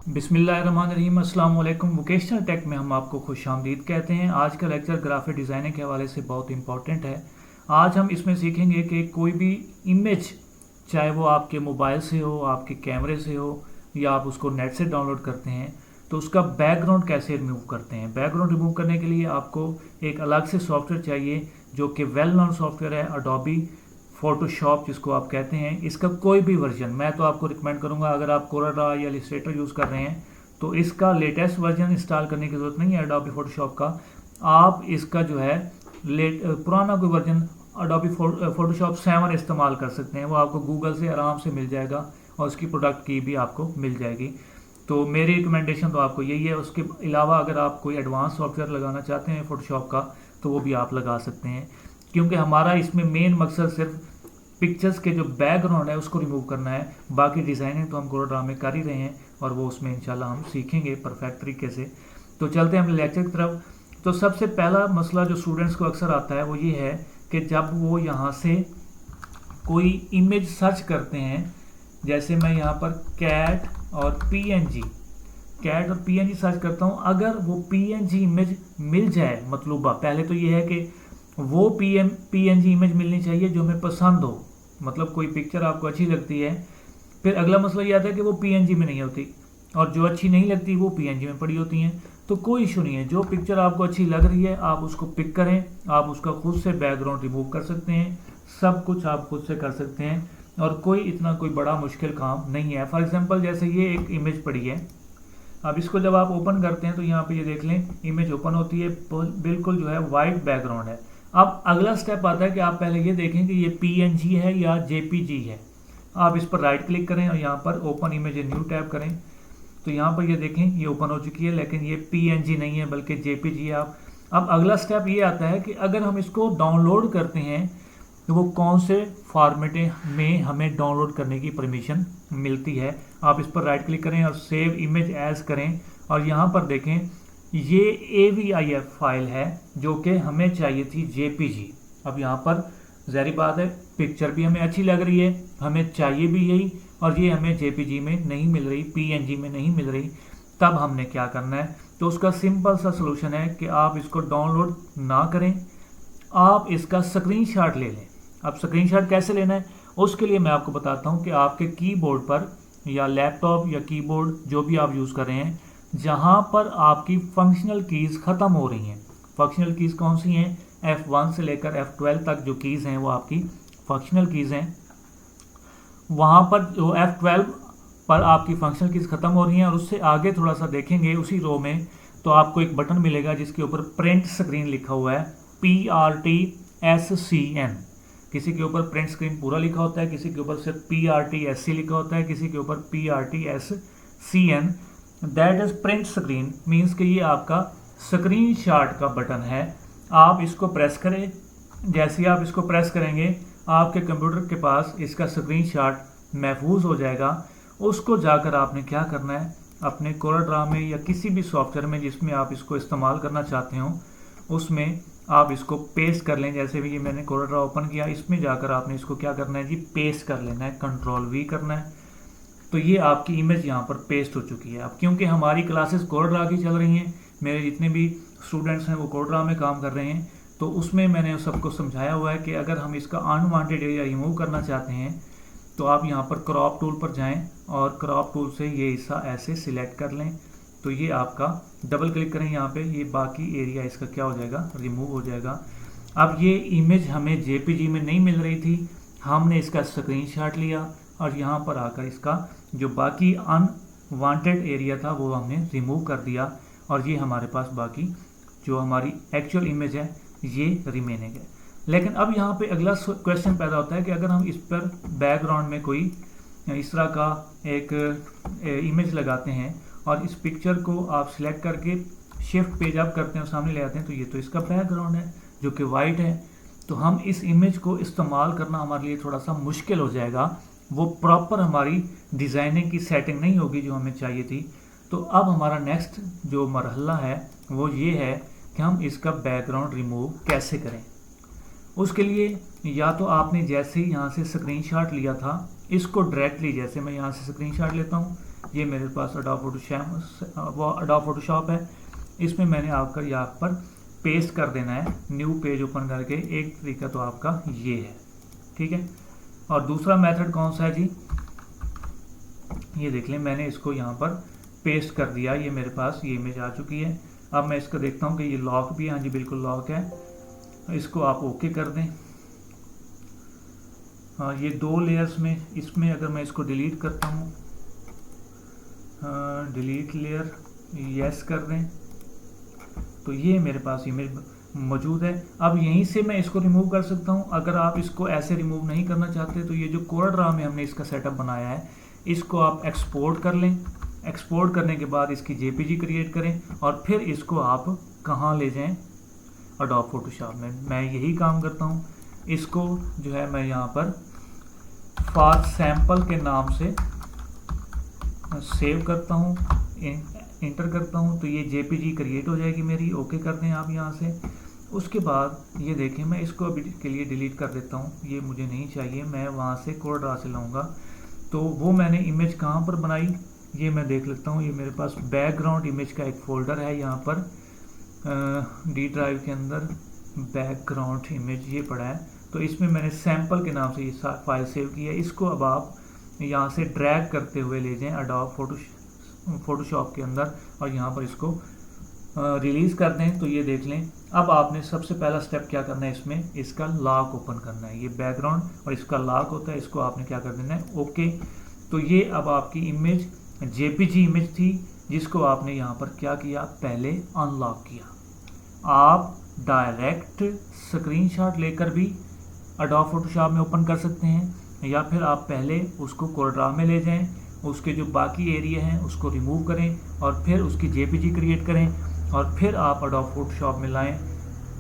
बिस्मिल्लाहिर्रहमानिर्रहीम। अस्सलाम वालेकुम। वोकेशनल टेक में हम आपको खुशामदीद कहते हैं। आज का लेक्चर ग्राफिक डिज़ाइनिंग के हवाले से बहुत इंपॉर्टेंट है। आज हम इसमें सीखेंगे कि कोई भी इमेज, चाहे वो आपके मोबाइल से हो, आपके कैमरे से हो, या आप उसको नेट से डाउनलोड करते हैं, तो उसका बैकग्राउंड कैसे रिमूव करते हैं। बैकग्राउंड रिमूव करने के लिए आपको एक अलग से सॉफ्टवेयर चाहिए जो कि वेल नोन सॉफ्टवेयर है, अडोबी फोटोशॉप जिसको आप कहते हैं। इसका कोई भी वर्जन मैं तो आपको रिकमेंड करूंगा, अगर आप कोराडा या इलस्ट्रेटर यूज़ कर रहे हैं तो इसका लेटेस्ट वर्जन इंस्टॉल करने की ज़रूरत नहीं है अडोबी फोटोशॉप का। आप इसका जो है पुराना कोई वर्जन अडोबी फोटोशॉप 7 इस्तेमाल कर सकते हैं। वो आपको गूगल से आराम से मिल जाएगा और उसकी प्रोडक्ट की भी आपको मिल जाएगी। तो मेरी रिकमेंडेशन तो आपको यही है। उसके अलावा अगर आप कोई एडवांस सॉफ्टवेयर लगाना चाहते हैं फोटोशॉप का तो वो भी आप लगा सकते हैं, क्योंकि हमारा इसमें मेन मकसद सिर्फ पिक्चर्स के जो बैकग्राउंड है उसको रिमूव करना है। बाकी डिज़ाइनिंग तो हम कोराडा में कर ही रहे हैं और वो उसमें इंशाल्लाह हम सीखेंगे परफेक्ट तरीके से। तो चलते हैं हम लेक्चर की तरफ। तो सबसे पहला मसला जो स्टूडेंट्स को अक्सर आता है वो ये है कि जब वो यहाँ से कोई इमेज सर्च करते हैं, जैसे मैं यहाँ पर कैट और पीएनजी सर्च करता हूँ, अगर वो पीएनजी इमेज मिल जाए मतलूबा, पहले तो ये है कि वो पीएनजी इमेज मिलनी चाहिए जो हमें पसंद हो, मतलब कोई पिक्चर आपको अच्छी लगती है। फिर अगला मसला ये आता है कि वो पीएनजी में नहीं होती और जो अच्छी नहीं लगती वो पीएनजी में पड़ी होती हैं। तो कोई इशू नहीं है, जो पिक्चर आपको अच्छी लग रही है आप उसको पिक करें, आप उसका खुद से बैकग्राउंड रिमूव कर सकते हैं, सब कुछ आप खुद से कर सकते हैं और कोई बड़ा मुश्किल काम नहीं है। फॉर एग्जाम्पल जैसे ये एक इमेज पड़ी है, अब इसको जब आप ओपन करते हैं तो यहाँ पे ये देख लें इमेज ओपन होती है, बिल्कुल जो है वाइट बैकग्राउंड है। अब अगला स्टेप आता है कि आप पहले ये देखें कि ये पीएनजी है या जेपीजी है। आप इस पर राइट क्लिक करें और यहाँ पर ओपन इमेज न्यू टैब करें, तो यहाँ पर ये देखें ये ओपन हो चुकी है, लेकिन ये पीएनजी नहीं है बल्कि जेपीजी है। आप अब अगला स्टेप ये आता है कि अगर हम इसको डाउनलोड करते हैं तो वो कौन से फॉर्मेट में हमें डाउनलोड करने की परमिशन मिलती है। आप इस पर राइट क्लिक करें और सेव इमेज एज करें और यहाँ पर देखें ये AVIF फाइल है जो कि हमें चाहिए थी JPG। अब यहाँ पर ज़ाहिर बात है पिक्चर भी हमें अच्छी लग रही है, हमें चाहिए भी यही, और ये हमें JPG में नहीं मिल रही, PNG में नहीं मिल रही। तब हमने क्या करना है, तो उसका सिंपल सा सलूशन है कि आप इसको डाउनलोड ना करें, आप इसका स्क्रीनशॉट ले लें। अब स्क्रीनशॉट कैसे लेना है उसके लिए मैं आपको बताता हूँ कि आपके कीबोर्ड पर या लैपटॉप या कीबोर्ड जो भी आप यूज़ कर रहे हैं, जहाँ पर आपकी फंक्शनल कीज़ ख़त्म हो रही हैं। फंक्शनल कीज़ कौन सी हैं? F1 से लेकर F12 तक जो कीज़ हैं वो आपकी फंक्शनल कीज़ हैं। वहाँ पर जो F12 पर आपकी फंक्शनल कीज़ ख़त्म हो रही हैं और उससे आगे थोड़ा सा देखेंगे उसी रो में तो आपको एक बटन मिलेगा जिसके ऊपर प्रिंट स्क्रीन लिखा हुआ है, PRTSCN। किसी के ऊपर प्रिंट स्क्रीन पूरा लिखा होता है, किसी के ऊपर सिर्फ PRTSC लिखा होता है, किसी के ऊपर PRTSCN। That is print screen means कि ये आपका स्क्रीन शॉट का बटन है। आप इसको प्रेस करें, जैसे ही आप इसको प्रेस करेंगे आपके कंप्यूटर के पास इसका स्क्रीन शॉट महफूज हो जाएगा। उसको जाकर आपने क्या करना है, अपने कोराड्रा में या किसी भी सॉफ्टवेयर में जिसमें आप इसको इस्तेमाल करना चाहते हो उसमें आप इसको पेस्ट कर लें। जैसे भी ये मैंने कोराड्रा ओपन किया, इसमें जाकर आपने इसको क्या करना है जी, पेस्ट कर लेना है, Ctrl+V करना है। तो ये आपकी इमेज यहाँ पर पेस्ट हो चुकी है। अब क्योंकि हमारी क्लासेस कोराड्रा की चल रही हैं, मेरे जितने भी स्टूडेंट्स हैं वो कोराड्रा में काम कर रहे हैं, तो उसमें मैंने सबको समझाया हुआ है कि अगर हम इसका अनवांटेड एरिया रिमूव करना चाहते हैं तो आप यहाँ पर क्रॉप टूल पर जाएं और क्रॉप टूल से ये हिस्सा ऐसे सिलेक्ट कर लें। तो ये आपका डबल क्लिक करें यहाँ पे, ये बाकी एरिया इसका क्या हो जाएगा, रिमूव हो जाएगा। अब ये इमेज हमें JPG में नहीं मिल रही थी, हमने इसका स्क्रीनशॉट लिया और यहाँ पर आकर इसका जो बाकी अनवांटेड एरिया था वो हमने रिमूव कर दिया और ये हमारे पास बाकी जो हमारी एक्चुअल इमेज है ये रिमेनिंग है। लेकिन अब यहाँ पे अगला क्वेश्चन पैदा होता है कि अगर हम इस पर बैकग्राउंड में कोई इस तरह का एक इमेज लगाते हैं और इस पिक्चर को आप सिलेक्ट करके शिफ्ट पेज अप करते हैं और सामने ले आते हैं, तो ये तो इसका बैकग्राउंड है जो कि वाइट है। तो हम इस इमेज को इस्तेमाल करना हमारे लिए थोड़ा सा मुश्किल हो जाएगा, वो प्रॉपर हमारी डिज़ाइनिंग की सेटिंग नहीं होगी जो हमें चाहिए थी। तो अब हमारा नेक्स्ट जो मरहला है वो ये है कि हम इसका बैकग्राउंड रिमूव कैसे करें। उसके लिए या तो आपने जैसे ही यहाँ से स्क्रीनशॉट लिया था इसको डायरेक्टली, जैसे मैं यहाँ से स्क्रीनशॉट लेता हूँ, ये मेरे पास अडोब फोटोशॉप है, इसमें मैंने आपका यहाँ पर पेस्ट कर देना है, न्यू पेज ओपन करके। एक तरीका तो आपका ये है, ठीक है। और दूसरा मेथड कौन सा है जी, ये देख लें, मैंने इसको यहाँ पर पेस्ट कर दिया, ये मेरे पास ये इमेज आ चुकी है। अब मैं इसको देखता हूँ कि ये लॉक भी है, हाँ जी बिल्कुल लॉक है। इसको आप ओके कर दें। हाँ, ये 2 लेयर्स में, इसमें अगर मैं इसको डिलीट करता हूँ, डिलीट लेयर, यस कर दें, तो ये मेरे पास इमेज मौजूद है। अब यहीं से मैं इसको रिमूव कर सकता हूँ। अगर आप इसको ऐसे रिमूव नहीं करना चाहते तो ये जो कोरल में हमने इसका सेटअप बनाया है, इसको आप एक्सपोर्ट कर लें। एक्सपोर्ट करने के बाद इसकी जेपीजी क्रिएट करें और फिर इसको आप कहाँ ले जाएं, अडोब फोटोशॉप में। मैं यही काम करता हूँ। इसको जो है मैं यहाँ पर फॉर सैम्पल के नाम से सेव करता हूँ, इंटर करता हूँ, तो ये जेपीजी क्रिएट हो जाएगी मेरी। ओके कर दें आप यहाँ से। उसके बाद ये देखें, मैं इसको अभी के लिए डिलीट कर देता हूँ, ये मुझे नहीं चाहिए। मैं वहाँ से कोरल से लाऊंगा। तो वो मैंने इमेज कहाँ पर बनाई, ये मैं देख लेता हूँ। ये मेरे पास बैकग्राउंड इमेज का एक फोल्डर है, यहाँ पर डी ड्राइव के अंदर बैकग्राउंड इमेज ये पड़ा है। तो इसमें मैंने सैम्पल के नाम से ये फाइल सेव की है। इसको अब आप यहाँ से ड्रैग करते हुए ले जाएं अडोब फोटोशॉप के अंदर और यहाँ पर इसको रिलीज़ कर दें। तो ये देख लें, अब आपने सबसे पहला स्टेप क्या करना है, इसमें इसका लॉक ओपन करना है। ये बैकग्राउंड और इसका लॉक होता है, इसको आपने क्या कर देना है, ओके। तो ये अब आपकी इमेज जेपीजी इमेज थी, जिसको आपने यहाँ पर क्या किया, पहले अनलॉक किया। आप डायरेक्ट स्क्रीनशॉट लेकर भी अडोब फोटोशॉप में ओपन कर सकते हैं, या फिर आप पहले उसको कोरल में ले जाएं, उसके जो बाकी एरिया हैं उसको रिमूव करें और फिर उसकी जेपीजी क्रिएट करें और फिर आप अडोब फोटोशॉप में लाएं,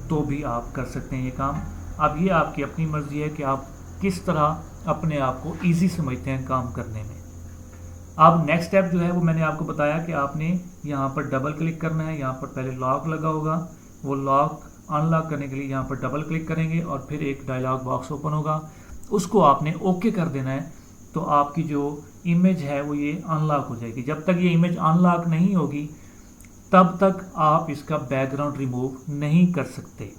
तो भी आप कर सकते हैं ये काम। अब ये आपकी अपनी मर्ज़ी है कि आप किस तरह अपने आप को ईजी समझते हैं काम करने में। अब नेक्स्ट स्टेप जो है वो मैंने आपको बताया कि आपने यहाँ पर डबल क्लिक करना है। यहाँ पर पहले लॉक लगा होगा, वो लॉक अनलॉक करने के लिए यहाँ पर डबल क्लिक करेंगे और फिर एक डायलॉग बॉक्स ओपन होगा, उसको आपने ओके कर देना है। तो आपकी जो इमेज है वो ये अनलॉक हो जाएगी। जब तक ये इमेज अनलॉक नहीं होगी तब तक आप इसका बैकग्राउंड रिमूव नहीं कर सकते।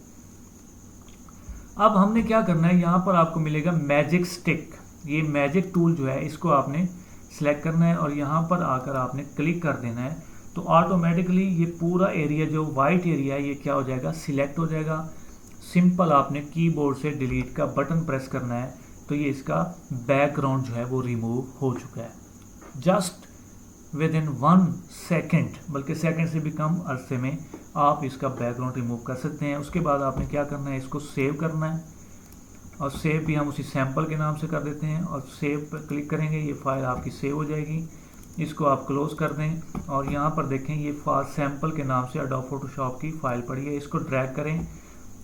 अब हमने क्या करना है, यहाँ पर आपको मिलेगा मैजिक स्टिक। ये मैजिक टूल जो है इसको आपने सिलेक्ट करना है और यहाँ पर आकर आपने क्लिक कर देना है। तो ऑटोमेटिकली ये पूरा एरिया जो वाइट एरिया है ये क्या हो जाएगा, सिलेक्ट हो जाएगा। सिंपल आपने कीबोर्ड से डिलीट का बटन प्रेस करना है, तो ये इसका बैकग्राउंड जो है वो रिमूव हो चुका है। जस्ट विद इन 1 सेकेंड, बल्कि सेकेंड से भी कम अरसे में आप इसका बैकग्राउंड रिमूव कर सकते हैं। उसके बाद आपने क्या करना है, इसको सेव करना है और सेव भी हम उसी सैम्पल के नाम से कर देते हैं और सेव पर क्लिक करेंगे, ये फाइल आपकी सेव हो जाएगी। इसको आप क्लोज कर दें और यहाँ पर देखें ये फॉर सैम्पल के नाम से अडोब फोटोशॉप की फाइल पड़ी है। इसको ड्रैग करें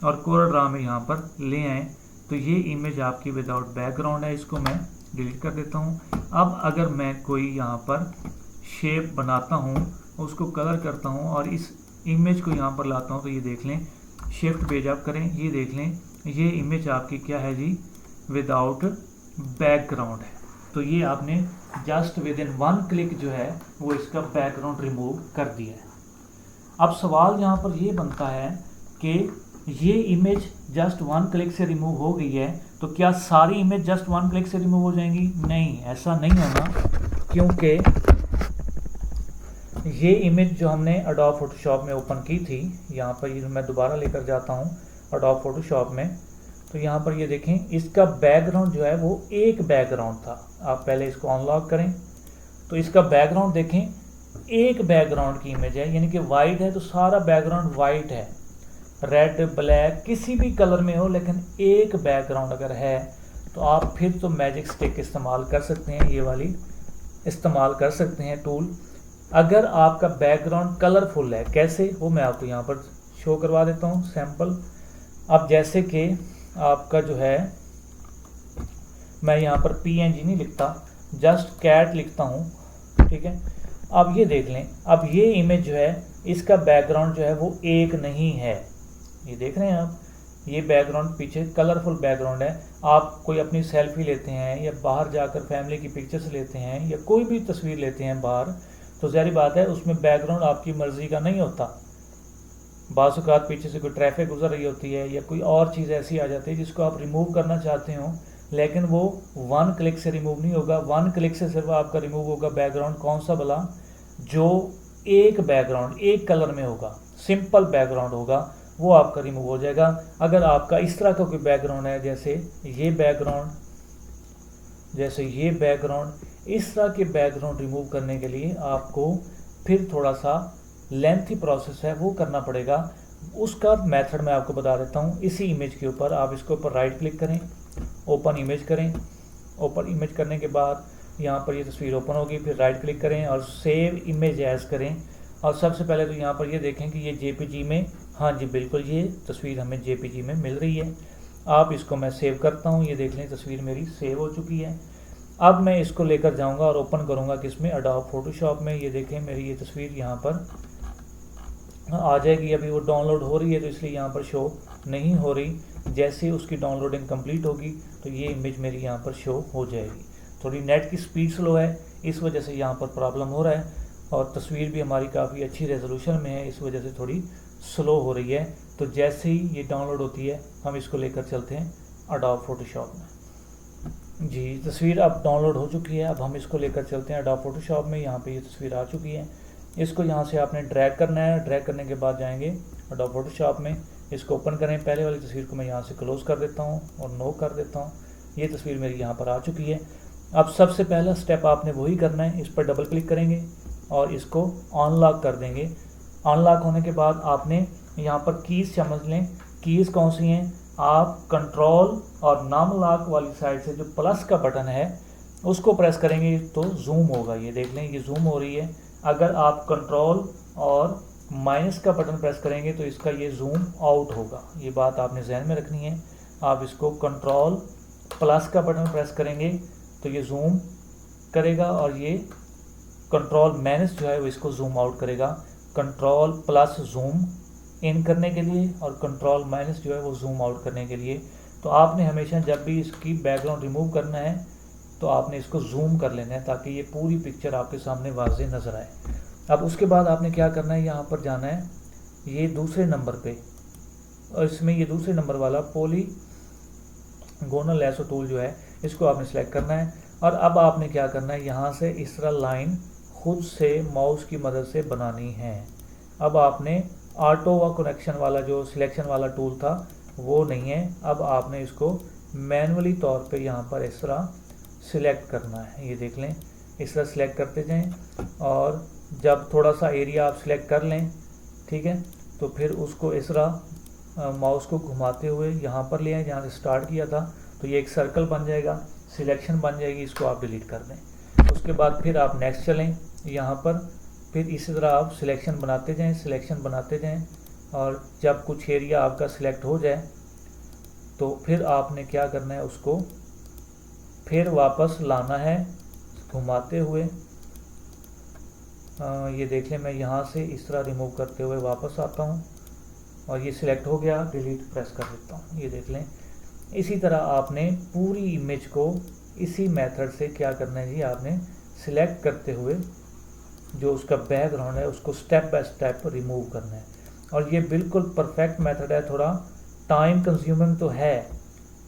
और कोरल ड्रा में यहाँ पर ले आएँ, तो ये इमेज आपकी विदाउट बैकग्राउंड है। इसको मैं डिलीट कर देता हूँ। अब अगर मैं कोई यहाँ पर शेप बनाता हूँ, उसको कलर करता हूँ और इस इमेज को यहाँ पर लाता हूँ, तो ये देख लें, शिफ्ट पेज अप करें, ये देख लें ये इमेज आपकी क्या है जी, विदाउट बैकग्राउंड है। तो ये आपने जस्ट विद इन 1 क्लिक जो है वो इसका बैकग्राउंड रिमूव कर दिया है। अब सवाल यहाँ पर ये बनता है कि ये इमेज जस्ट 1 क्लिक से रिमूव हो गई है, तो क्या सारी इमेज जस्ट 1 क्लिक से रिमूव हो जाएंगी? नहीं, ऐसा नहीं होना, क्योंकि ये इमेज जो हमने अडोब फोटोशॉप में ओपन की थी, यहाँ पर ये मैं दोबारा लेकर जाता हूँ अडोब फोटोशॉप में, तो यहाँ पर ये देखें इसका बैकग्राउंड जो है वो एक बैकग्राउंड था। आप पहले इसको अनलॉक करें तो इसका बैकग्राउंड देखें, एक बैकग्राउंड की इमेज है, यानी कि वाइट है तो सारा बैकग्राउंड वाइट है, रेड ब्लैक किसी भी कलर में हो, लेकिन एक बैकग्राउंड अगर है तो आप फिर तो मैजिक स्टिक इस्तेमाल कर सकते हैं, ये वाली इस्तेमाल कर सकते हैं टूल। अगर आपका बैकग्राउंड कलरफुल है, कैसे वो मैं आपको यहाँ पर शो करवा देता हूँ सैम्पल। अब जैसे कि आपका जो है, मैं यहाँ पर PNG नहीं लिखता, जस्ट कैट लिखता हूँ, ठीक है। अब ये देख लें, अब ये इमेज जो है इसका बैकग्राउंड जो है वो एक नहीं है, ये देख रहे हैं आप, ये बैकग्राउंड पीछे कलरफुल बैकग्राउंड है। आप कोई अपनी सेल्फी लेते हैं या बाहर जाकर फैमिली की पिक्चर्स लेते हैं या कोई भी तस्वीर लेते हैं बाहर, तो ज़ाहिर बात है उसमें बैकग्राउंड आपकी मर्ज़ी का नहीं होता। बाज़ औक़ात पीछे से कोई ट्रैफिक गुजर रही होती है या कोई और चीज़ ऐसी आ जाती है जिसको आप रिमूव करना चाहते हो, लेकिन वो 1 क्लिक से रिमूव नहीं होगा। 1 क्लिक से सिर्फ आपका रिमूव होगा बैकग्राउंड कौन सा भला, जो एक बैकग्राउंड एक कलर में होगा, सिंपल बैकग्राउंड होगा, वो आपका रिमूव हो जाएगा। अगर आपका इस तरह का कोई बैकग्राउंड है, जैसे ये बैकग्राउंड, इस तरह के बैकग्राउंड रिमूव करने के लिए आपको फिर थोड़ा सा लेंथी प्रोसेस है वो करना पड़ेगा। उसका मेथड मैं आपको बता देता हूँ। इसी इमेज के ऊपर आप इसके ऊपर राइट क्लिक करें, ओपन इमेज करें। ओपन इमेज करने के बाद यहाँ पर ये तस्वीर ओपन होगी, फिर राइट क्लिक करें और सेव इमेज एज करें। और सबसे पहले तो यहाँ पर ये देखें कि ये जेपीजी में, हाँ जी बिल्कुल ये तस्वीर हमें जेपीजी में मिल रही है। आप इसको मैं सेव करता हूँ, ये देख लें तस्वीर मेरी सेव हो चुकी है। अब मैं इसको लेकर जाऊँगा और ओपन करूँगा किसमें, एडोब फोटोशॉप में। ये देखें मेरी ये तस्वीर यहाँ पर आ जाएगी। अभी वो डाउनलोड हो रही है तो इसलिए यहाँ पर शो नहीं हो रही। जैसे उसकी डाउनलोडिंग कंप्लीट होगी तो ये इमेज मेरी यहाँ पर शो हो जाएगी। थोड़ी नेट की स्पीड स्लो है, इस वजह से यहाँ पर प्रॉब्लम हो रहा है, और तस्वीर भी हमारी काफ़ी अच्छी रेजोल्यूशन में है, इस वजह से थोड़ी स्लो हो रही है। तो जैसे ही ये डाउनलोड होती है हम इसको लेकर चलते हैं एडोब फोटोशॉप में। जी तस्वीर अब डाउनलोड हो चुकी है। अब हम इसको लेकर चलते हैं एडोब फोटोशॉप में। यहाँ पे ये तस्वीर आ चुकी है। इसको यहाँ से आपने ड्रैग करना है। ड्रैग करने के बाद जाएंगे एडोब फोटोशॉप में, इसको ओपन करें। पहले वाली तस्वीर को मैं यहाँ से क्लोज़ कर देता हूँ और नो कर देता हूँ। ये तस्वीर मेरी यहाँ पर आ चुकी है। अब सबसे पहला स्टेप आपने वही करना है, इस पर डबल क्लिक करेंगे और इसको अनलॉक कर देंगे। अनलॉक होने के बाद आपने यहाँ पर कीज़ समझ लें, कीज़ कौन सी हैं। आप कंट्रोल और नम लॉक वाली साइड से जो प्लस का बटन है उसको प्रेस करेंगे तो जूम होगा। ये देख लें ये जूम हो रही है। अगर आप कंट्रोल और माइनस का बटन प्रेस करेंगे तो इसका ये जूम आउट होगा। ये बात आपने जहन में रखनी है। आप इसको कंट्रोल प्लस का बटन प्रेस करेंगे तो ये जूम करेगा और ये कंट्रोल माइनस जो है वो इसको जूम आउट करेगा। कंट्रोल प्लस जूम इन करने के लिए और कंट्रोल माइनस जो है वो जूम आउट करने के लिए। तो आपने हमेशा जब भी इसकी बैकग्राउंड रिमूव करना है तो आपने इसको जूम कर लेना है ताकि ये पूरी पिक्चर आपके सामने वाज़ेह नज़र आए। अब उसके बाद आपने क्या करना है, यहाँ पर जाना है ये दूसरे नंबर पे, और इसमें ये दूसरे नंबर वाला पॉलीगोनल लैसो टूल जो है इसको आपने सेलेक्ट करना है। और अब आपने क्या करना है, यहाँ से इस तरह लाइन खुद से माउस की मदद से बनानी है। अब आपने ऑटो व कनेक्शन वाला जो सिलेक्शन वाला टूल था वो नहीं है। अब आपने इसको मैनुअली तौर पे यहाँ पर इस तरह सिलेक्ट करना है। ये देख लें इस तरह सिलेक्ट करते जाएं और जब थोड़ा सा एरिया आप सिलेक्ट कर लें, ठीक है, तो फिर उसको इस तरह माउस को घुमाते हुए यहाँ पर ले आए जहाँ से स्टार्ट किया था। तो ये एक सर्कल बन जाएगा, सिलेक्शन बन जाएगी, इसको आप डिलीट कर दें। उसके बाद फिर आप नेक्स्ट चलें यहाँ पर, फिर इसी तरह आप सिलेक्शन बनाते जाएं, सिलेक्शन बनाते जाएं, और जब कुछ एरिया आपका सिलेक्ट हो जाए तो फिर आपने क्या करना है, उसको फिर वापस लाना है घुमाते हुए। ये देख लें मैं यहाँ से इस तरह रिमूव करते हुए वापस आता हूँ और ये सिलेक्ट हो गया, डिलीट प्रेस कर देता हूँ। ये देख लें इसी तरह आपने पूरी इमेज को इसी मेथड से क्या करना है जी, आपने सिलेक्ट करते हुए जो उसका बैकग्राउंड है उसको स्टेप बाय स्टेप रिमूव करना है। और ये बिल्कुल परफेक्ट मेथड है। थोड़ा टाइम कंज्यूमिंग तो है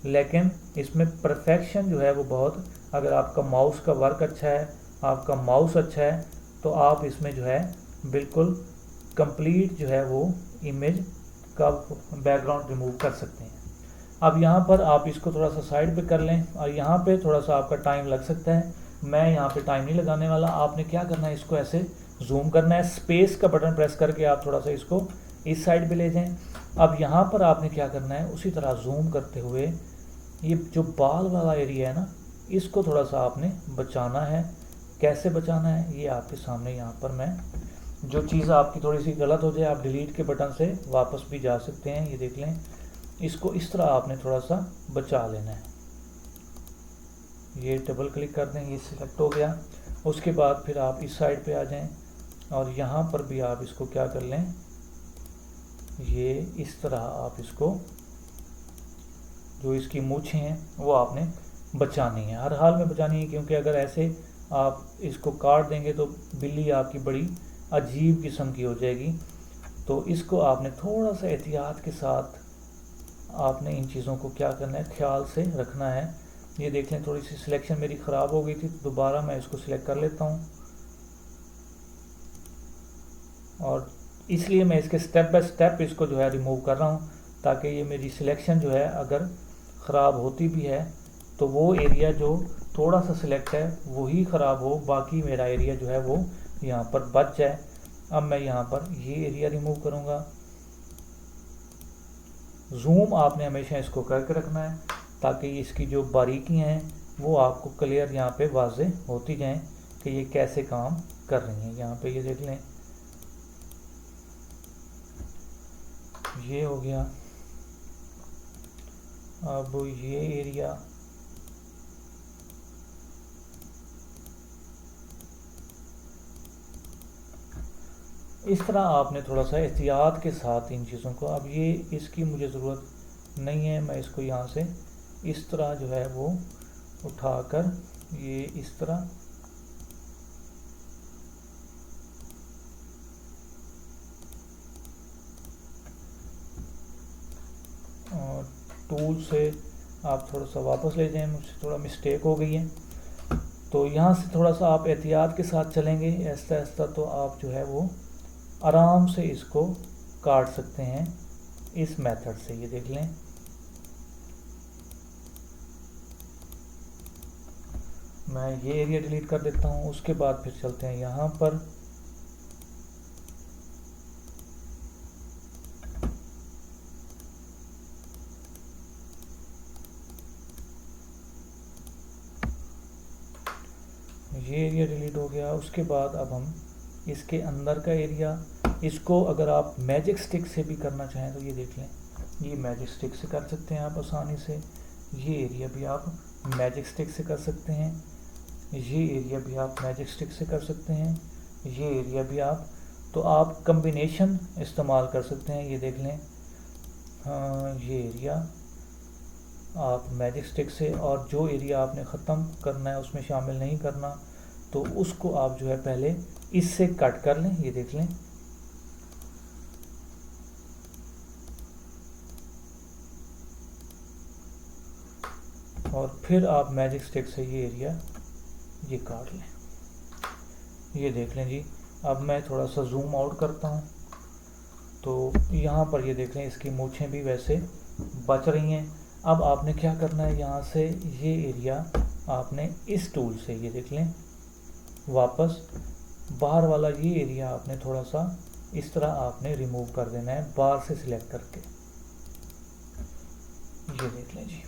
लेकिन इसमें परफेक्शन जो है वो बहुत, अगर आपका माउस का वर्क अच्छा है, आपका माउस अच्छा है, तो आप इसमें जो है बिल्कुल कंप्लीट जो है वो इमेज का बैकग्राउंड रिमूव कर सकते हैं। अब यहाँ पर आप इसको थोड़ा सा साइड पे कर लें और यहाँ पे थोड़ा सा आपका टाइम लग सकता है। मैं यहाँ पे टाइम नहीं लगाने वाला। आपने क्या करना है, इसको ऐसे जूम करना है, स्पेस का बटन प्रेस करके आप थोड़ा सा इसको इस साइड पे ले जाएं। अब यहाँ पर आपने क्या करना है, उसी तरह जूम करते हुए ये जो बाल वाला एरिया है ना, इसको थोड़ा सा आपने बचाना है। कैसे बचाना है ये आपके सामने यहाँ पर मैं, जो चीज़ आपकी थोड़ी सी गलत हो जाए आप डिलीट के बटन से वापस भी जा सकते हैं। ये देख लें इसको इस तरह आपने थोड़ा सा बचा लेना है। ये डबल क्लिक कर दें, ये सिलेक्ट हो गया। उसके बाद फिर आप इस साइड पे आ जाएं और यहाँ पर भी आप इसको क्या कर लें, ये इस तरह आप इसको जो इसकी मूछें हैं वो आपने बचानी है, हर हाल में बचानी है, क्योंकि अगर ऐसे आप इसको काट देंगे तो बिल्ली आपकी बड़ी अजीब किस्म की हो जाएगी। तो इसको आपने थोड़ा सा एहतियात के साथ आपने इन चीज़ों को क्या करना है, ख्याल से रखना है। ये देख लें, थोड़ी सी सिलेक्शन मेरी ख़राब हो गई थी, तो दोबारा मैं इसको सिलेक्ट कर लेता हूँ। और इसलिए मैं इसके स्टेप बाय स्टेप इसको जो है रिमूव कर रहा हूँ, ताकि ये मेरी सिलेक्शन जो है अगर ख़राब होती भी है तो वो एरिया जो थोड़ा सा सिलेक्ट है वही ख़राब हो, बाकी मेरा एरिया जो है वो यहाँ पर बच जाए। अब मैं यहाँ पर ये एरिया रिमूव करूँगा। जूम आपने हमेशा इसको करके रखना है, ताकि इसकी जो बारीकियाँ हैं वो आपको क्लियर यहाँ पे वाज़ेह होती जाएं कि ये कैसे काम कर रही हैं। यहाँ पे ये देख लें, ये हो गया। अब ये एरिया इस तरह आपने थोड़ा सा एहतियात के साथ इन चीज़ों को, अब ये इसकी मुझे ज़रूरत नहीं है, मैं इसको यहाँ से इस तरह जो है वो उठाकर ये इस तरह और टूल से आप थोड़ा सा वापस ले जाएं, मुझसे थोड़ा मिस्टेक हो गई है। तो यहाँ से थोड़ा सा आप एहतियात के साथ चलेंगे ऐसा ऐसा, तो आप जो है वो आराम से इसको काट सकते हैं इस मेथड से। ये देख लें, मैं ये एरिया डिलीट कर देता हूँ। उसके बाद फिर चलते हैं यहाँ पर, ये एरिया डिलीट हो गया। उसके बाद अब हम इसके अंदर का एरिया, इसको अगर आप मैजिक स्टिक से भी करना चाहें तो ये देख लें, ये मैजिक स्टिक से कर सकते हैं आप आसानी से। ये एरिया भी आप मैजिक स्टिक से कर सकते हैं, ये एरिया भी आप मैजिक स्टिक से कर सकते हैं, ये एरिया भी आप, तो आप कम्बिनेशन इस्तेमाल कर सकते हैं। ये देख लें, हाँ ये एरिया आप मैजिक स्टिक से, और जो एरिया आपने ख़त्म करना है उसमें शामिल नहीं करना, तो उसको आप जो है पहले इससे कट कर लें। ये देख लें, और फिर आप मैजिक स्टिक से ये एरिया ये काट लें। ये देख लें जी। अब मैं थोड़ा सा जूम आउट करता हूँ, तो यहाँ पर ये देख लें इसकी मूछें भी वैसे बच रही हैं। अब आपने क्या करना है, यहाँ से ये एरिया आपने इस टूल से ये देख लें वापस बाहर वाला ये एरिया आपने थोड़ा सा इस तरह आपने रिमूव कर देना है बाहर से सिलेक्ट करके। ये देख लें जी।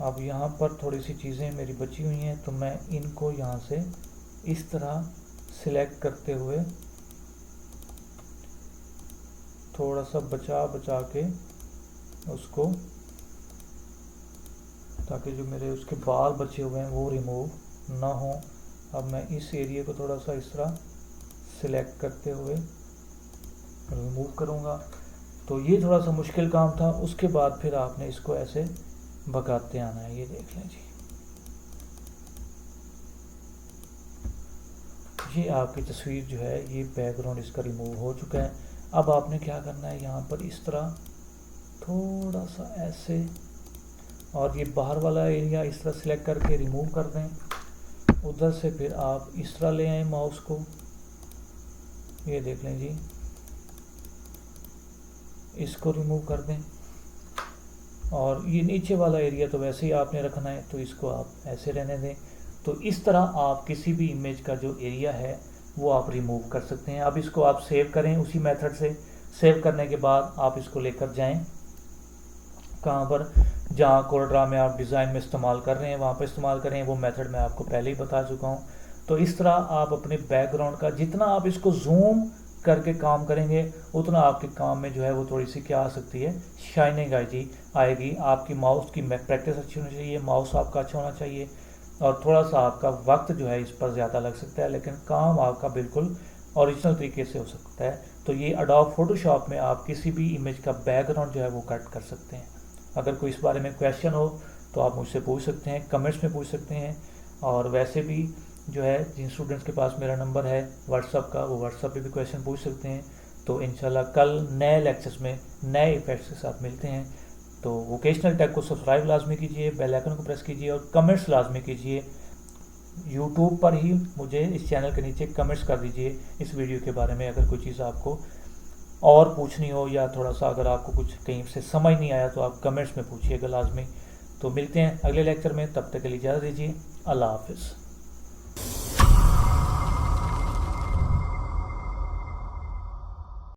अब यहाँ पर थोड़ी सी चीज़ें मेरी बची हुई हैं, तो मैं इनको यहाँ से इस तरह सिलेक्ट करते हुए थोड़ा सा बचा बचा के उसको, ताकि जो मेरे उसके बाल बचे हुए हैं वो रिमूव ना हो। अब मैं इस एरिया को थोड़ा सा इस तरह सिलेक्ट करते हुए रिमूव करूँगा। तो ये थोड़ा सा मुश्किल काम था। उसके बाद फिर आपने इसको ऐसे भगाते आना है। ये देख लें जी, ये आपकी तस्वीर जो है ये बैकग्राउंड इसका रिमूव हो चुका है। अब आपने क्या करना है, यहाँ पर इस तरह थोड़ा सा ऐसे, और ये बाहर वाला एरिया इस तरह सिलेक्ट करके रिमूव कर दें। उधर से फिर आप इस तरह ले आएँ माउस को, ये देख लें जी, इसको रिमूव कर दें। और ये नीचे वाला एरिया तो वैसे ही आपने रखना है, तो इसको आप ऐसे रहने दें। तो इस तरह आप किसी भी इमेज का जो एरिया है वो आप रिमूव कर सकते हैं। अब इसको आप सेव करें उसी मेथड से। सेव करने के बाद आप इसको लेकर जाएं कहाँ पर, जहाँ कोर्ड्रा में आप डिज़ाइन में इस्तेमाल कर रहे हैं वहाँ पर इस्तेमाल करें। वो मेथड मैं आपको पहले ही बता चुका हूँ। तो इस तरह आप अपने बैकग्राउंड का जितना आप इसको जूम करके काम करेंगे उतना आपके काम में जो है वो थोड़ी सी क्या आ सकती है, शाइनिंग आएगी। आपकी माउस की प्रैक्टिस अच्छी होनी चाहिए, माउस आपका अच्छा होना चाहिए, और थोड़ा सा आपका वक्त जो है इस पर ज़्यादा लग सकता है, लेकिन काम आपका बिल्कुल ओरिजिनल तरीके से हो सकता है। तो ये एडोब फोटोशॉप में आप किसी भी इमेज का बैकग्राउंड जो है वो कट कर सकते हैं। अगर कोई इस बारे में क्वेश्चन हो तो आप मुझसे पूछ सकते हैं, कमेंट्स में पूछ सकते हैं। और वैसे भी जो है जिन स्टूडेंट्स के पास मेरा नंबर है व्हाट्सअप का, वो व्हाट्सअप पे भी क्वेश्चन पूछ सकते हैं। तो इंशाल्लाह कल नए लेक्चर्स में नए इफेक्ट्स के साथ मिलते हैं। तो वोकेशनल टेक को सब्सक्राइब लाजमी कीजिए, बेल आइकन को प्रेस कीजिए और कमेंट्स लाजमी कीजिए। यूट्यूब पर ही मुझे इस चैनल के नीचे कमेंट्स कर दीजिए इस वीडियो के बारे में, अगर कोई चीज़ आपको और पूछनी हो या थोड़ा सा अगर आपको कुछ कहीं से समझ नहीं आया तो आप कमेंट्स में पूछिएगा लाजमी। तो मिलते हैं अगले लेक्चर में, तब तक के लिए इजाज़त दीजिए। अल्लाह हाफिज़।